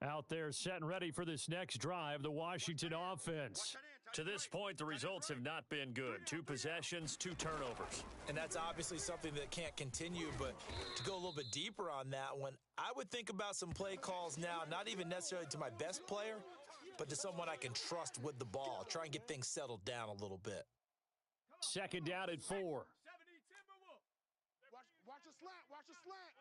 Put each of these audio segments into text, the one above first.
Out there set and ready for this next drive, the Washington offense. To this point, the results have not been good. 2 possessions, 2 turnovers. And that's obviously something that can't continue, but to go a little bit deeper on that one, I would think about some play calls now, not even necessarily to my best player, but to someone I can trust with the ball. Try and get things settled down a little bit. Second down at 4. Watch a slant, watch a slant.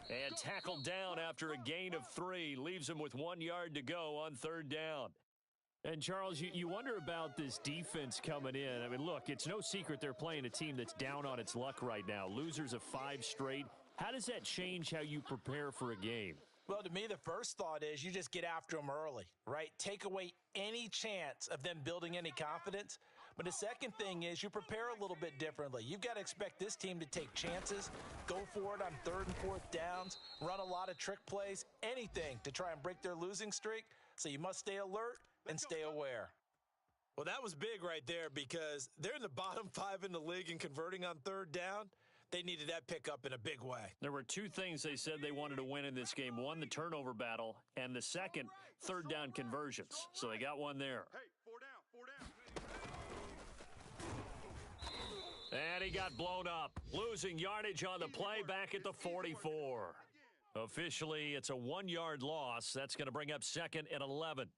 And tackled down after a gain of 3. Leaves him with 1 yard to go on 3rd down. And, Charles, you wonder about this defense coming in. I mean, look, it's no secret they're playing a team that's down on its luck right now. Losers of 5 straight. How does that change how you prepare for a game? Well, to me, the first thought is you just get after them early, right? Take away any chance of them building any confidence. But the second thing is you prepare a little bit differently. You've got to expect this team to take chances, go for it on 3rd and 4th downs, run a lot of trick plays, anything to try and break their losing streak. So you must stay alert and stay aware. Well, that was big right there because they're in the bottom 5 in the league in converting on 3rd down. They needed that pickup in a big way. There were 2 things they said they wanted to win in this game. One, the turnover battle, and the second, 3rd down conversions. So they got one there. Hey, 4 down, 4 down. And he got blown up, losing yardage on the play back at the 44. Officially, it's a 1-yard loss. That's going to bring up 2nd and 11.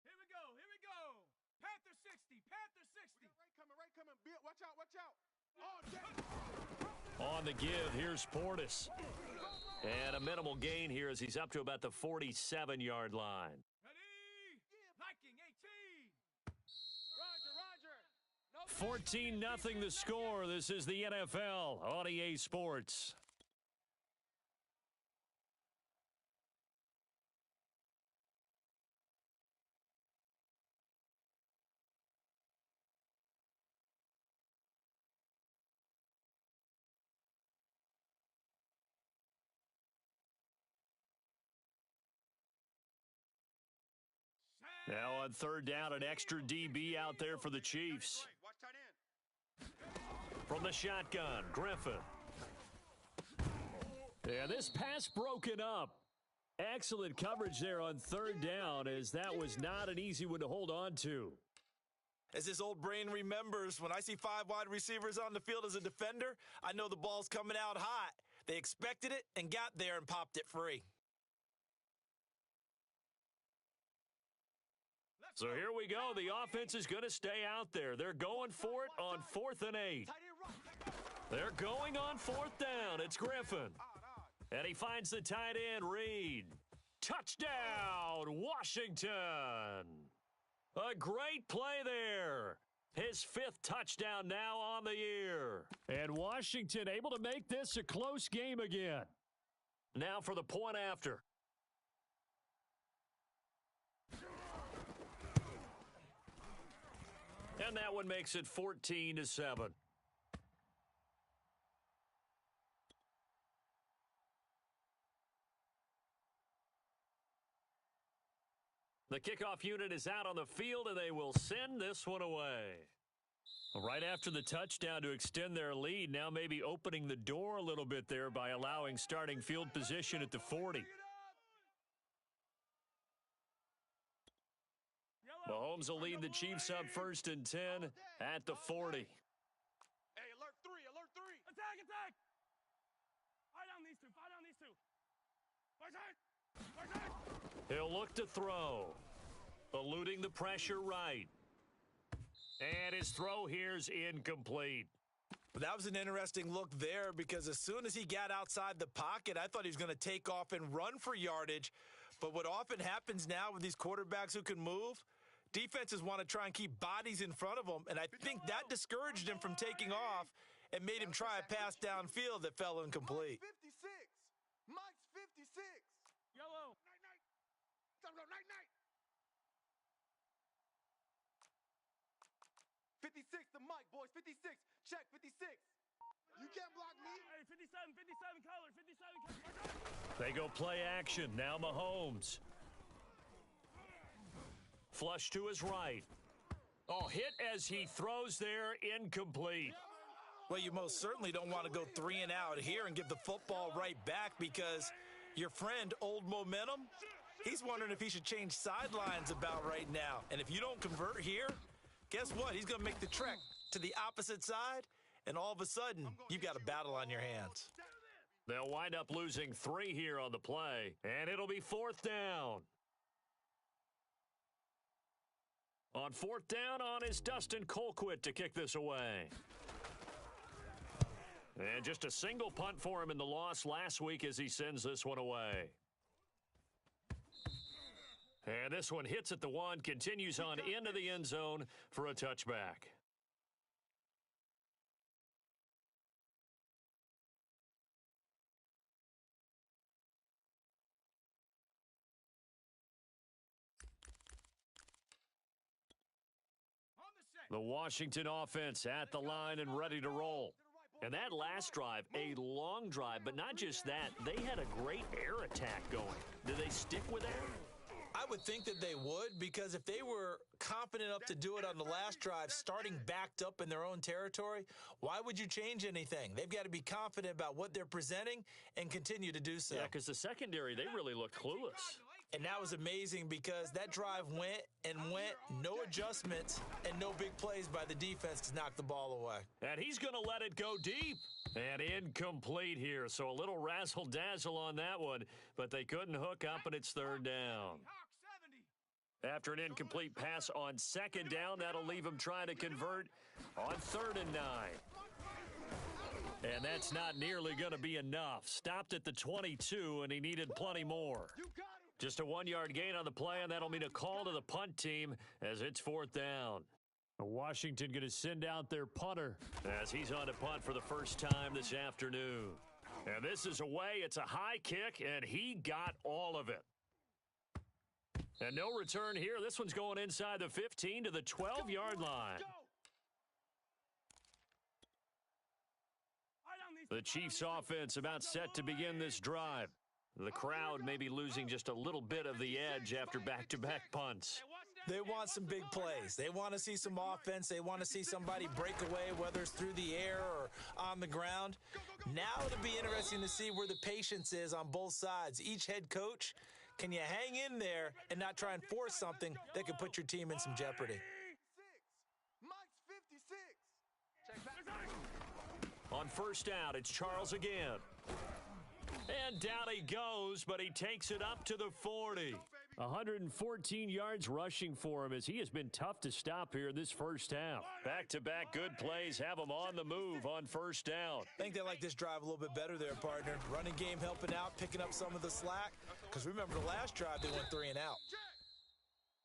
Here we go. Panther 60, Panther 60. Right coming. Bill, watch out. Oh, On the give, here's Portis. And a minimal gain here as he's up to about the 47-yard line. Ready? Viking 18. Roger. 14-0 the score. This is the NFL on EA Sports. Now on 3rd down, an extra DB out there for the Chiefs. Watch tight end. From the shotgun, Griffin. Yeah, this pass broken up. Excellent coverage there on 3rd down, as that was not an easy one to hold on to. As this old brain remembers, when I see 5 wide receivers on the field as a defender, I know the ball's coming out hot. They expected it and got there and popped it free. So here we go. The offense is going to stay out there. They're going for it on 4th and 8. They're going on 4th down. It's Griffin. And he finds the tight end, Reed. Touchdown, Washington. A great play there. His 5th touchdown now on the year. And Washington able to make this a close game again. Now for the point after. And that one makes it 14-7. The kickoff unit is out on the field, and they will send this one away. Right after the touchdown to extend their lead, now maybe opening the door a little bit there by allowing starting field position at the 40. Mahomes will lead the Chiefs up 1st and 10 at the 40. Hey, alert 3. Attack. Fire down these two. Fire. He'll look to throw. Eluding the pressure right. And his throw here's incomplete. But that was an interesting look there because as soon as he got outside the pocket, I thought he was going to take off and run for yardage. But what often happens now with these quarterbacks who can move, defenses want to try and keep bodies in front of them, and I think that discouraged him from taking off and made him try a pass downfield that fell incomplete. Mike's 56. Yellow. Night. Time to go, night. 56 to Mike, boys. 56. Check, 56. You can't block me. Hey, 57 color. They go play action. Now Mahomes. Flush to his right. Oh, hit as he throws there, incomplete. Well, you most certainly don't want to go 3 and out here and give the football right back because your friend, Old Momentum, he's wondering if he should change sidelines about right now. And if you don't convert here, guess what? He's going to make the trek to the opposite side, and all of a sudden, you've got a battle on your hands. They'll wind up losing 3 here on the play, and it'll be 4th down. On 4th down is Dustin Colquitt to kick this away. And just a single punt for him in the loss last week as he sends this one away. And this one hits at the 1, continues on into the end zone for a touchback. The Washington offense at the line and ready to roll. And that last drive, a long drive, but not just that. They had a great air attack going. Do they stick with that? I would think that they would, because if they were confident enough to do it on the last drive, starting backed up in their own territory, why would you change anything? They've got to be confident about what they're presenting and continue to do so. Yeah, because the secondary, they really looked clueless. And that was amazing because that drive went, no adjustments, and no big plays by the defense to knock the ball away. And he's going to let it go deep. And incomplete here, so a little razzle-dazzle on that one, but they couldn't hook up, and it's 3rd down. After an incomplete pass on 2nd down, that'll leave him trying to convert on 3rd and 9. And that's not nearly going to be enough. Stopped at the 22, and he needed plenty more. Just a 1-yard gain on the play, and that'll mean a call to the punt team as it's 4th down. Washington going to send out their punter as he's on to punt for the first time this afternoon. And this is away. It's a high kick, and he got all of it. And no return here. This one's going inside the 15 to the 12-yard line. The Chiefs offense about set to begin this drive. The crowd may be losing just a little bit of the edge after back-to-back punts. They want some big plays. They want to see some offense. They want to see somebody break away, whether it's through the air or on the ground. Now it'll be interesting to see where the patience is on both sides. Each head coach, can you hang in there and not try and force something that could put your team in some jeopardy? Mike's 56. On 1st down, it's Charles again. And down he goes, but he takes it up to the 40. 114 yards rushing for him as he has been tough to stop here this first half. Back-to-back good plays have him on the move on 1st down. I think they like this drive a little bit better there, partner. Running game helping out, picking up some of the slack. Because remember, the last drive, they went 3 and out.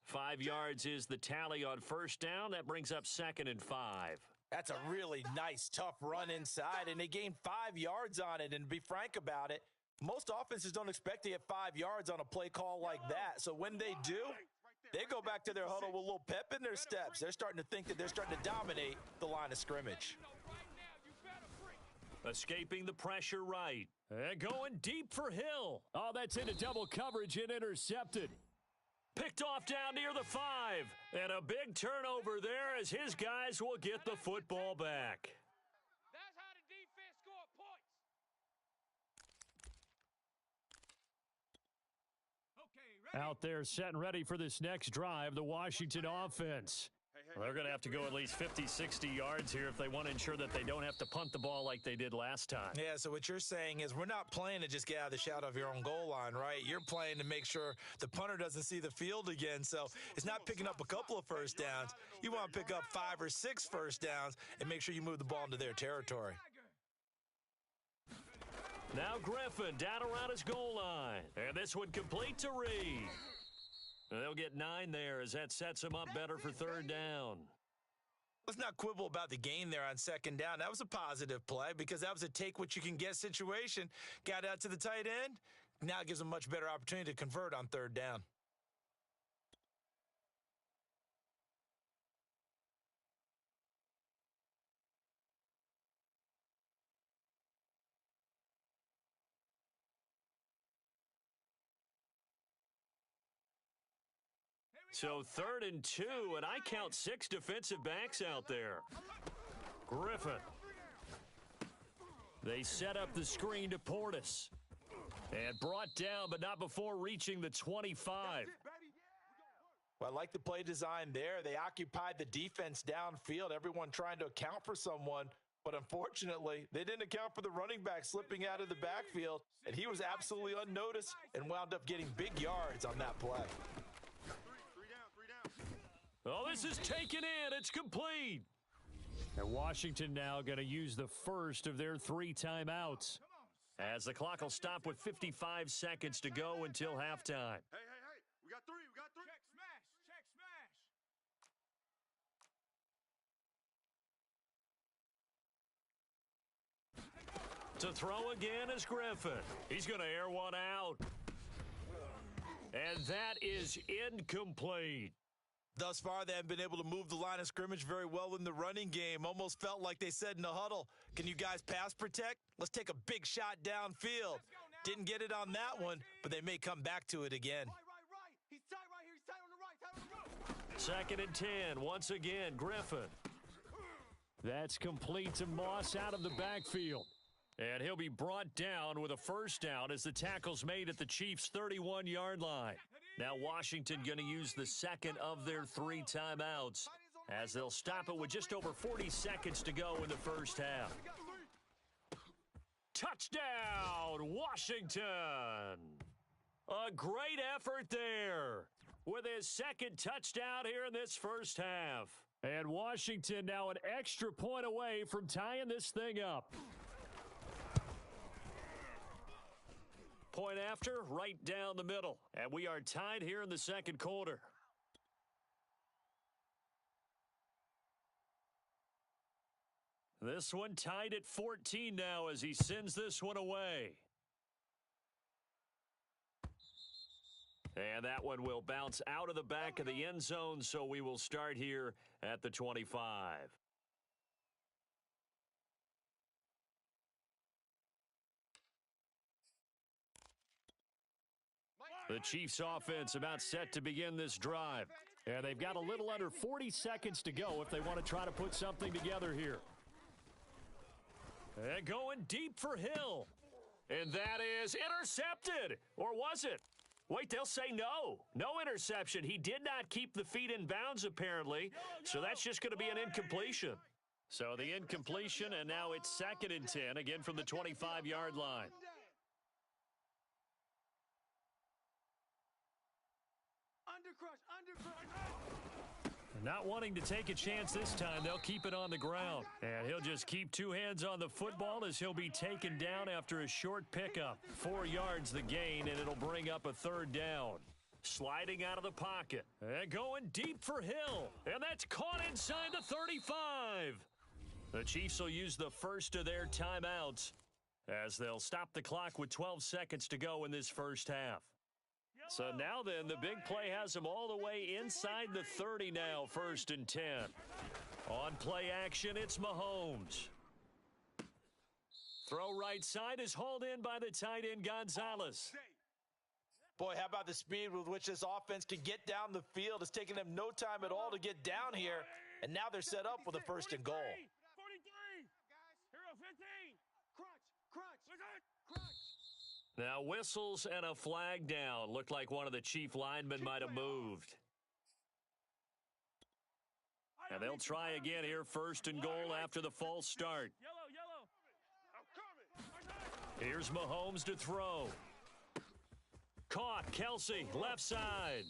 5 yards is the tally on 1st down. That brings up 2nd and 5. That's a really nice, tough run inside, and they gained 5 yards on it. And to be frank about it, most offenses don't expect to get 5 yards on a play call like that. So when they do, they go back to their huddle with a little pep in their steps. They're starting to think that they're starting to dominate the line of scrimmage. Escaping the pressure right. And going deep for Hill. Oh, that's into double coverage and intercepted. Picked off down near the 5. And a big turnover there as his guys will get the football back. That's how the defense score points. Okay, ready? Out there set and ready for this next drive, the Washington offense. They're going to have to go at least 50, 60 yards here if they want to ensure that they don't have to punt the ball like they did last time. Yeah, so what you're saying is we're not playing to just get out of the shadow of your own goal line, right? You're playing to make sure the punter doesn't see the field again. So it's not picking up a couple of first downs. You want to pick up 5 or 6 first downs and make sure you move the ball into their territory. Now Griffin down around his goal line. And this one complete to Reed. They'll get 9 there as that sets them up better for 3rd down. Let's not quibble about the gain there on 2nd down. That was a positive play because that was a take-what-you-can-get situation. Got out to the tight end. Now it gives them a much better opportunity to convert on 3rd down. So 3rd and 2, and I count 6 defensive backs out there. Griffin. They set up the screen to Portis. And brought down, but not before reaching the 25. Well, I like the play design there. They occupied the defense downfield, everyone trying to account for someone. But unfortunately, they didn't account for the running back slipping out of the backfield, and he was absolutely unnoticed and wound up getting big yards on that play. Oh, this is taken in. It's complete. And Washington now going to use the first of their 3 timeouts, as the clock will stop with 55 seconds to go until halftime. Hey, we got 3, Check smash, check smash. To throw again is Griffin. He's going to air one out. And that is incomplete. Thus far, they haven't been able to move the line of scrimmage very well in the running game. Almost felt like they said in the huddle, can you guys pass protect? Let's take a big shot downfield. Didn't get it on that one, but they may come back to it again. Right. He's tight right here. He's tight on the right. Tight on the go. 2nd and 10. Once again, Griffin. That's complete to Moss out of the backfield. And he'll be brought down with a first down as the tackle's made at the Chiefs' 31-yard line. Now Washington going to use the second of their 3 timeouts, as they'll stop it with just over 40 seconds to go in the first half. Touchdown, Washington! A great effort there with his 2nd touchdown here in this first half. And Washington now an extra point away from tying this thing up. Point after, right down the middle. And we are tied here in the 2nd quarter. This one tied at 14 now as he sends this one away. And that one will bounce out of the back of the end zone, so we will start here at the 25. The Chiefs offense about set to begin this drive. And they've got a little under 40 seconds to go if they want to try to put something together here. And going deep for Hill. And that is intercepted. Or was it? Wait, they'll say no. No interception. He did not keep the feet in bounds, apparently. So that's just going to be an incompletion. So the incompletion, and now it's 2nd and 10, again from the 25-yard line. Not wanting to take a chance this time, they'll keep it on the ground. And he'll just keep 2 hands on the football as he'll be taken down after a short pickup. 4 yards the gain, and it'll bring up a 3rd down. Sliding out of the pocket. And going deep for Hill. And that's caught inside the 35. The Chiefs will use the first of their timeouts as they'll stop the clock with 12 seconds to go in this first half. So now then, the big play has them all the way inside the 30 now, 1st and 10. On play action, it's Mahomes. Throw right side is hauled in by the tight end Gonzalez. Boy, how about the speed with which this offense can get down the field? It's taken them no time at all to get down here, and now they're set up with a 1st and goal. 43. Hero 15. Crunch. Now whistles and a flag down. Looked like one of the Chief linemen might have moved. And they'll try again here, 1st and goal after the false start. Yellow. Here's Mahomes to throw. Caught, Kelsey, left side.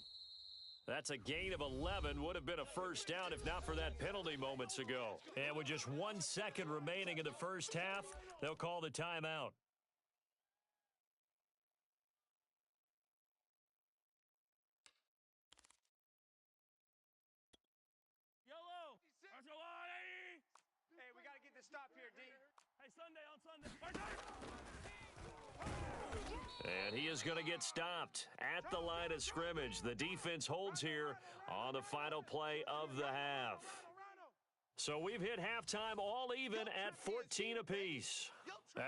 That's a gain of 11. Would have been a first down if not for that penalty moments ago. And with just 1 second remaining in the first half, they'll call the timeout. Yellow. That's a lot, Hey, we got to get this stop here, D. Hey, Sunday on Sunday. And he is going to get stopped at the line of scrimmage. The defense holds here on the final play of the half. So we've hit halftime all even at 14 apiece.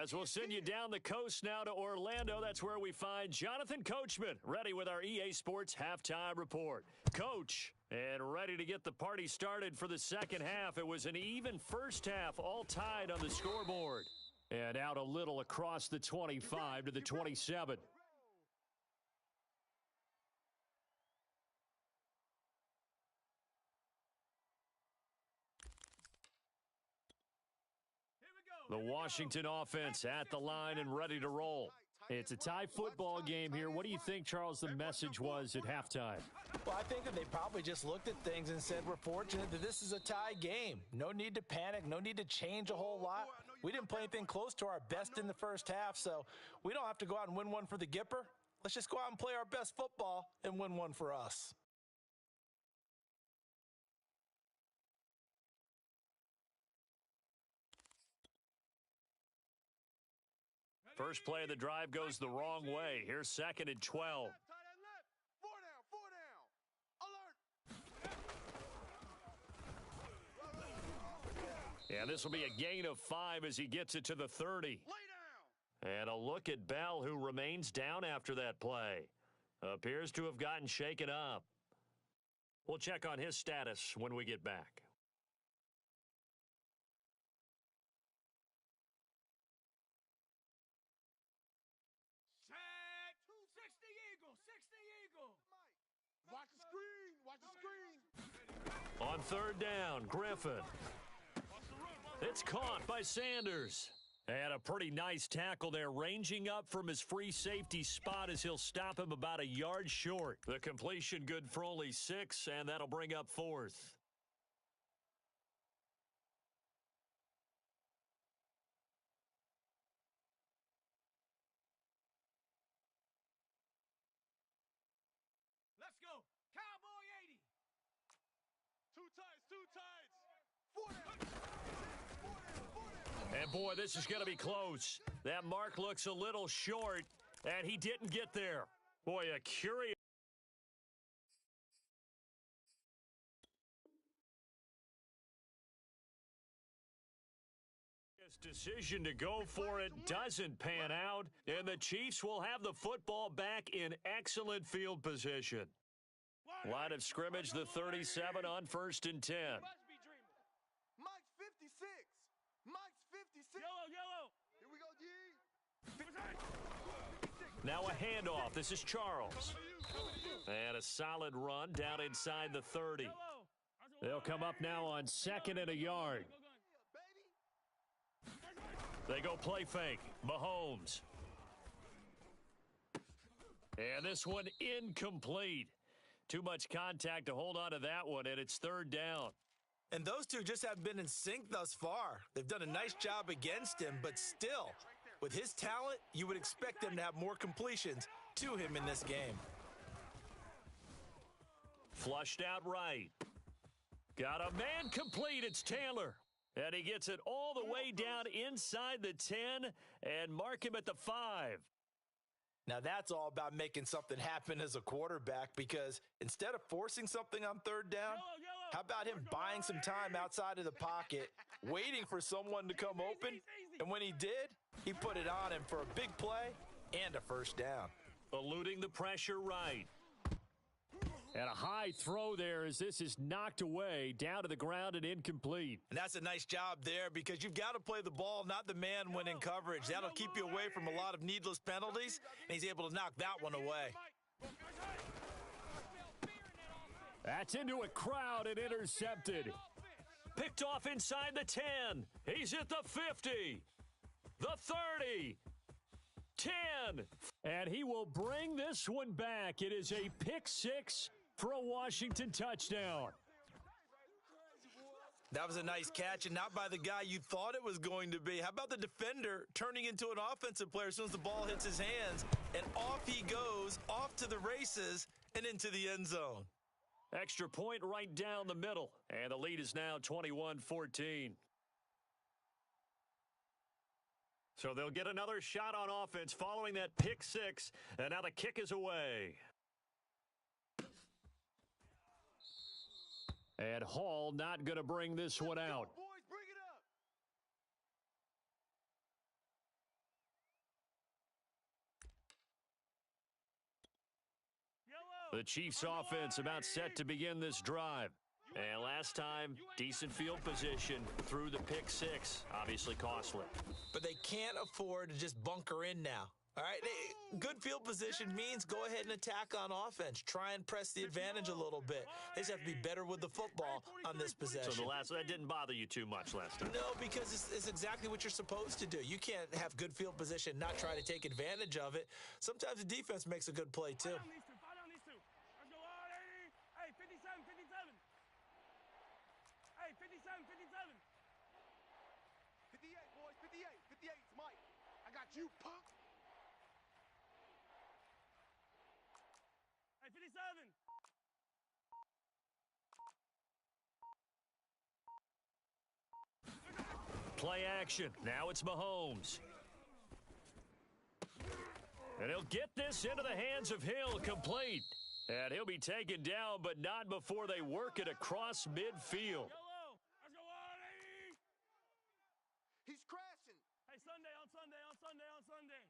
As we'll send you down the coast now to Orlando, that's where we find Jonathan Coachman, ready with our EA Sports halftime report. Coach, and ready to get the party started for the second half. It was an even first half, all tied on the scoreboard. And out a little across the 25 to the 27. The Washington offense at the line and ready to roll. It's a tie football game here. What do you think, Charles, the message was at halftime? Well, I think that they probably just looked at things and said, we're fortunate that this is a tie game. No need to panic. No need to change a whole lot. We didn't play anything close to our best in the first half, so we don't have to go out and win one for the Gipper. Let's just go out and play our best football and win one for us. First play of the drive goes the wrong way. Here's second and 12. Four down. Alert. And this will be a gain of 5 as he gets it to the 30. And a look at Bell, who remains down after that play. Appears to have gotten shaken up. We'll check on his status when we get back. Watch the screen. On third down, Griffin. It's caught by Sanders. And a pretty nice tackle there, ranging up from his free safety spot as he'll stop him about a yard short. The completion good for only 6, and that'll bring up 4th. Let's go. Cowboy 80. Two tights. 4 down. And boy, this is going to be close. That mark looks a little short, and he didn't get there. Boy, a curious decision to go for it doesn't pan out, and the Chiefs will have the football back in excellent field position. Line of scrimmage, the 37 on 1st and 10. Mike's 56. Mike's 56. Yellow. Here we go, D. Now a handoff. This is Charles. And a solid run down inside the 30. They'll come up now on 2nd and a yard. They go play fake. Mahomes. And this one incomplete. Too much contact to hold on to that one, and it's 3rd down. And those two just haven't been in sync thus far. They've done a nice job against him, but still, with his talent, you would expect them to have more completions to him in this game. Flushed out right. Got a man complete. It's Taylor. And he gets it all the way down inside the 10 and mark him at the 5. Now that's all about making something happen as a quarterback, because instead of forcing something on 3rd down, how about him buying some time outside of the pocket, waiting for someone to come open, and when he did, he put it on him for a big play and a 1st down. Eluding the pressure right. And a high throw there as this is knocked away, down to the ground and incomplete. And that's a nice job there, because you've got to play the ball, not the man when in coverage. That'll keep you away from a lot of needless penalties, and he's able to knock that one away. That's into a crowd and intercepted. Picked off inside the 10. He's at the 50. The 30. 10. And he will bring this one back. It is a pick 6 for a Washington touchdown. That was a nice catch, and not by the guy you thought it was going to be. How about the defender turning into an offensive player as soon as the ball hits his hands, and off he goes, off to the races and into the end zone. Extra point right down the middle, and the lead is now 21-14. So they'll get another shot on offense following that pick 6, and now the kick is away. And Hall not going to bring this one out. Boys, bring it up. Yellow. The Chiefs offense about set to begin this drive. And last time, decent field position through the pick six, obviously costly. But they can't afford to just bunker in now. All right, good field position means go ahead and attack on offense. Try and press the advantage a little bit. They just have to be better with the football on this possession. So that didn't bother you too much last time? No, because it's exactly what you're supposed to do. You can't have good field position, not try to take advantage of it. Sometimes the defense makes a good play, too. Fight on these two. Let's go on, 80. Hey, 57, 57. Hey, 57, 57. 58, boys, 58. 58, it's Mike. I got you, punk. Hey, 57. Play action. Now it's Mahomes. And he'll get this into the hands of Hill, complete. And he'll be taken down, but not before they work it across midfield. Yellow. Let's go on, 80. He's crashing. Hey, Sunday, on Sunday, on Sunday, on Sunday.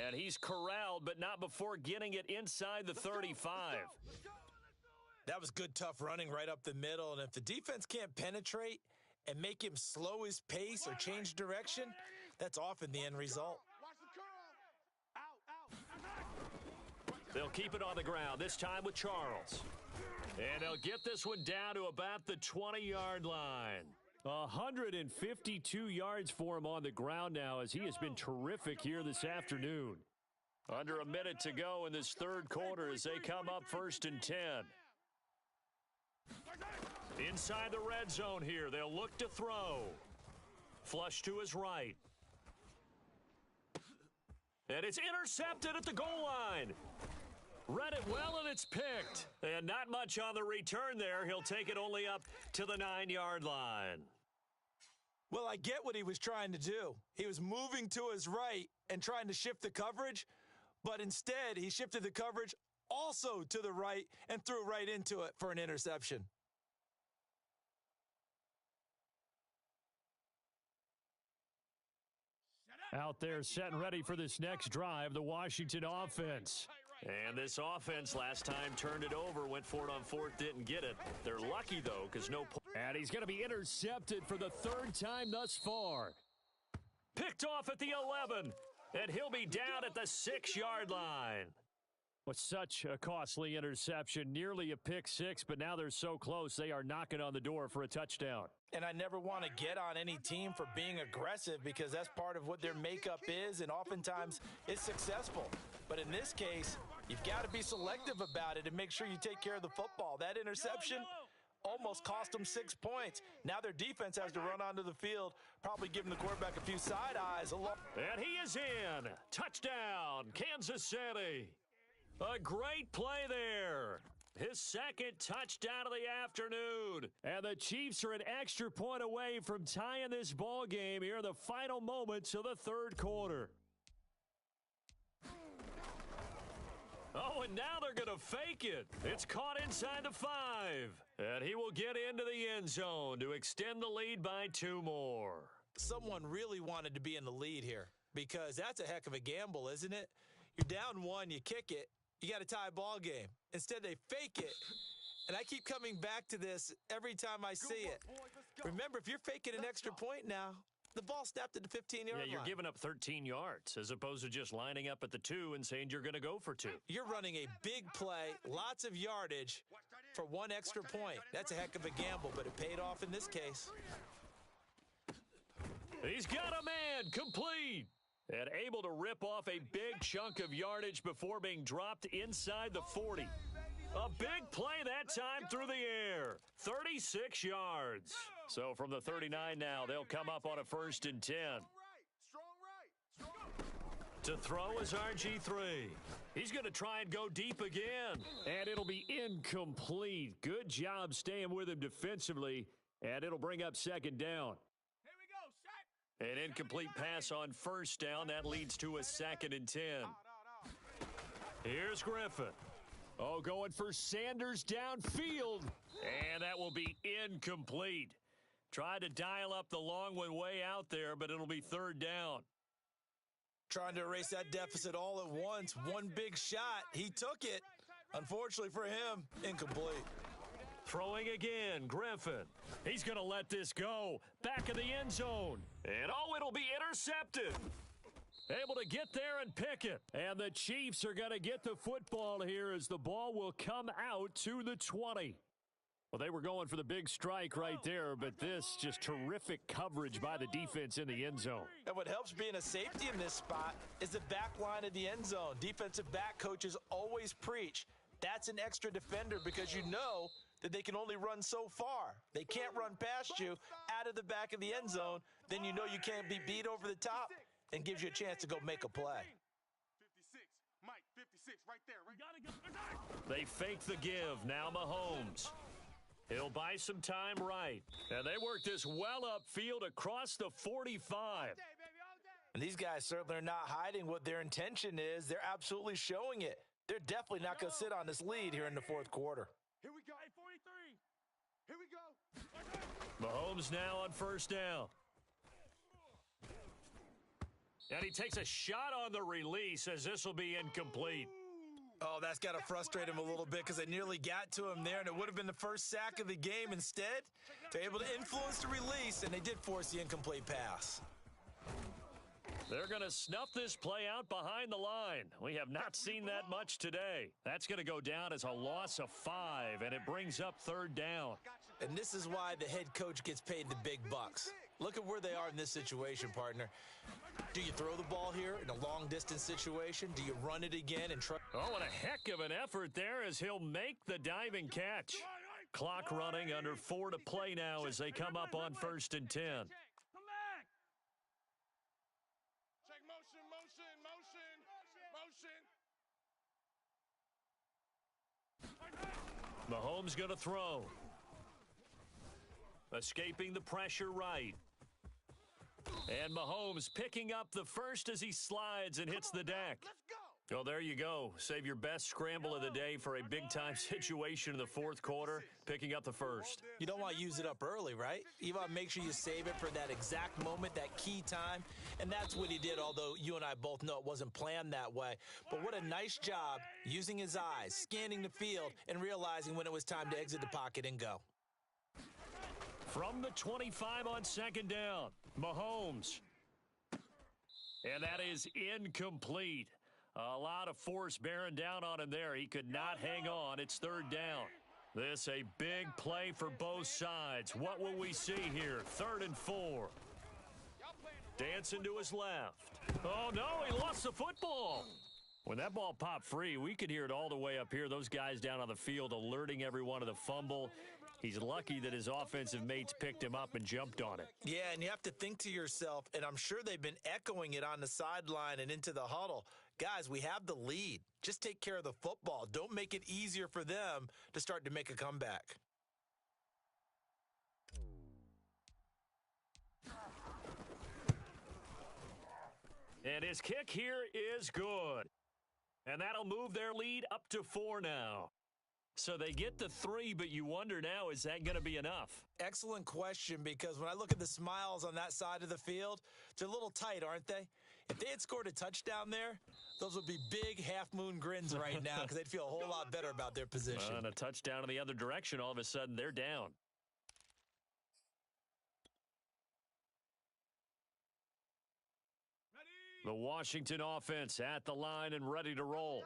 And he's corralled, but not before getting it inside the 35. That was good, tough running right up the middle. And if the defense can't penetrate and make him slow his pace or change direction, that's often the end result. Watch the curl. Out. They'll keep it on the ground, this time with Charles. And they'll get this one down to about the 20-yard line. 152 yards for him on the ground now, as he has been terrific here this afternoon. Under a minute to go in this third quarter as they come up 1st and 10. Inside the red zone here, they'll look to throw. Flush to his right. And it's intercepted at the goal line. Read it well, and it's picked. And not much on the return there. He'll take it only up to the 9-yard line. Well, I get what he was trying to do. He was moving to his right and trying to shift the coverage, but instead he shifted the coverage also to the right and threw right into it for an interception. Out there set and ready for this next drive, the Washington offense. And this offense last time turned it over, went for it on 4th, didn't get it. They're lucky, though, because no... And he's going to be intercepted for the 3rd time thus far. Picked off at the 11, and he'll be down at the 6-yard line. With such a costly interception, nearly a pick six, but now they're so close, they are knocking on the door for a touchdown. And I never want to get on any team for being aggressive because that's part of what their makeup is, and oftentimes it's successful. But in this case, you've got to be selective about it and make sure you take care of the football. That interception almost cost them 6 points. Now their defense has to run onto the field, probably giving the quarterback a few side eyes. And he is in. Touchdown, Kansas City. A great play there. His 2nd touchdown of the afternoon. And the Chiefs are an extra point away from tying this ball game here in the final moments of the 3rd quarter. Oh, and now they're going to fake it. It's caught inside the 5. And he will get into the end zone to extend the lead by 2 more. Someone really wanted to be in the lead here because that's a heck of a gamble, isn't it? You're down 1, you kick it. You got a tie ball game. Instead, they fake it. And I keep coming back to this every time I see it. Remember, if you're faking an extra point now, the ball snapped at the 15-yard line. Yeah, you're giving up 13 yards as opposed to just lining up at the 2 and saying you're going to go for 2. You're running a big play, lots of yardage for 1 extra point. That's a heck of a gamble, but it paid off in this case. He's got a man, complete. And able to rip off a big chunk of yardage before being dropped inside the 40. A big play that time through the air. 36 yards. So from the 39 now, they'll come up on a 1st and 10. To throw is RG3. He's going to try and go deep again. And it'll be incomplete. Good job staying with him defensively. And it'll bring up 2nd down. An incomplete pass on 1st down. That leads to a 2nd and 10. Here's Griffin. Oh, going for Sanders downfield. And that will be incomplete. Tried to dial up the long one way out there, but it'll be third down. Trying to erase that deficit all at once. One big shot. He took it. Unfortunately for him, incomplete. Throwing again, Griffin. He's going to let this go. Back in the end zone. And, oh, it'll be intercepted. Able to get there and pick it. And the Chiefs are going to get the football here as the ball will come out to the 20. Well, they were going for the big strike right there, but this just terrific coverage by the defense in the end zone. And what helps being a safety in this spot is the back line of the end zone. Defensive back coaches always preach. That's an extra defender because you know that they can only run so far. They can't run past you out of the back of the end zone. Then you know you can't be beat over the top and gives you a chance to go make a play. 56, Mike, 56, right there. They fake the give. Now Mahomes. He'll buy some time right. And they work this well upfield across the 45. And these guys certainly are not hiding what their intention is. They're absolutely showing it. They're definitely not going to sit on this lead here in the fourth quarter. Here we go. 43. Here we go. Mahomes now on first down. And he takes a shot on the release as this will be incomplete. Oh, that's got to frustrate him a little bit because they nearly got to him there, and it would have been the first sack of the game. Instead, they're able to influence the release, and they did force the incomplete pass. They're going to snuff this play out behind the line. We have not seen that much today. That's going to go down as a loss of 5, and it brings up third down. And this is why the head coach gets paid the big bucks. Look at where they are in this situation, partner. Do you throw the ball here in a long-distance situation? Do you run it again and try? Oh, what a heck of an effort there as he'll make the diving catch. Clock running under 4 to play now as they come up on 1st and 10. Come back. Check motion, motion. Mahomes going to throw. Escaping the pressure right. And Mahomes picking up the first as he slides and hits the deck. Let's go. Oh, there you go. Save your best scramble of the day for a big-time situation in the fourth quarter, picking up the first. You don't want to use it up early, right? You want to make sure you save it for that exact moment, that key time. And that's what he did, although you and I both know it wasn't planned that way. But what a nice job using his eyes, scanning the field, and realizing when it was time to exit the pocket and go. From the 25 on second down, Mahomes. And that is incomplete. A lot of force bearing down on him there. He could not hang on. It's third down. This a big play for both sides. What will we see here? 3rd and 4. Dancing to his left. Oh, no, he lost the football. When that ball popped free, we could hear it all the way up here. Those guys down on the field alerting everyone of the fumble. He's lucky that his offensive mates picked him up and jumped on it. Yeah, and you have to think to yourself, and I'm sure they've been echoing it on the sideline and into the huddle. Guys, we have the lead. Just take care of the football. Don't make it easier for them to start to make a comeback. And his kick here is good. And that'll move their lead up to 4 now. So they get the 3, but you wonder now, is that going to be enough? Excellent question, because when I look at the smiles on that side of the field, they're a little tight, aren't they? If they had scored a touchdown there, those would be big half-moon grins right now because they'd feel a whole lot better about their position. And a touchdown in the other direction, all of a sudden, they're down. The Washington offense at the line and ready to roll.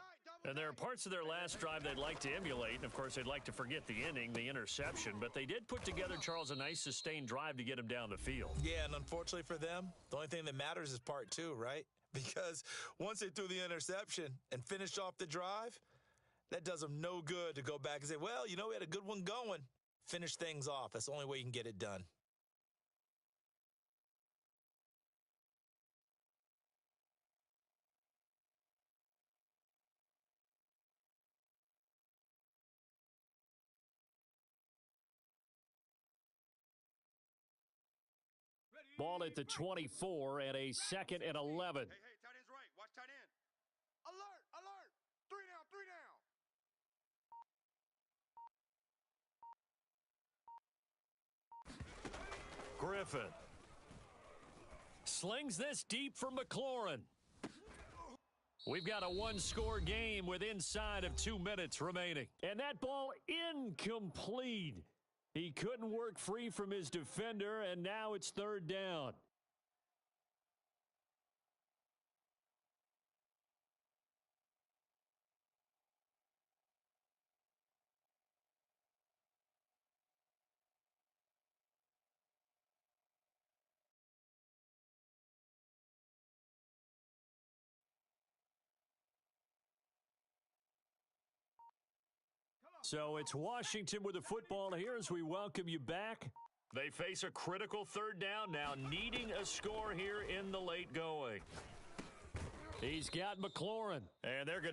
And there are parts of their last drive they'd like to emulate. And, of course, they'd like to forget the inning, the interception. But they did put together, Charles, a nice sustained drive to get him down the field. Yeah, and unfortunately for them, the only thing that matters is part 2, right? Because once they threw the interception and finished off the drive, that does them no good to go back and say, well, you know, we had a good one going. Finish things off. That's the only way you can get it done. Ball at the 24 and a 2nd and 11. Hey, tight end's right. Watch tight end. Alert, alert. 3 and Griffin. Slings this deep for McLaurin. We've got a one-score game with inside of 2 minutes remaining. And that ball incomplete. He couldn't work free from his defender, and now it's third down. So it's Washington with the football here as we welcome you back. They face a critical third down now, needing a score here in the late going. He's got McLaurin, and they're going to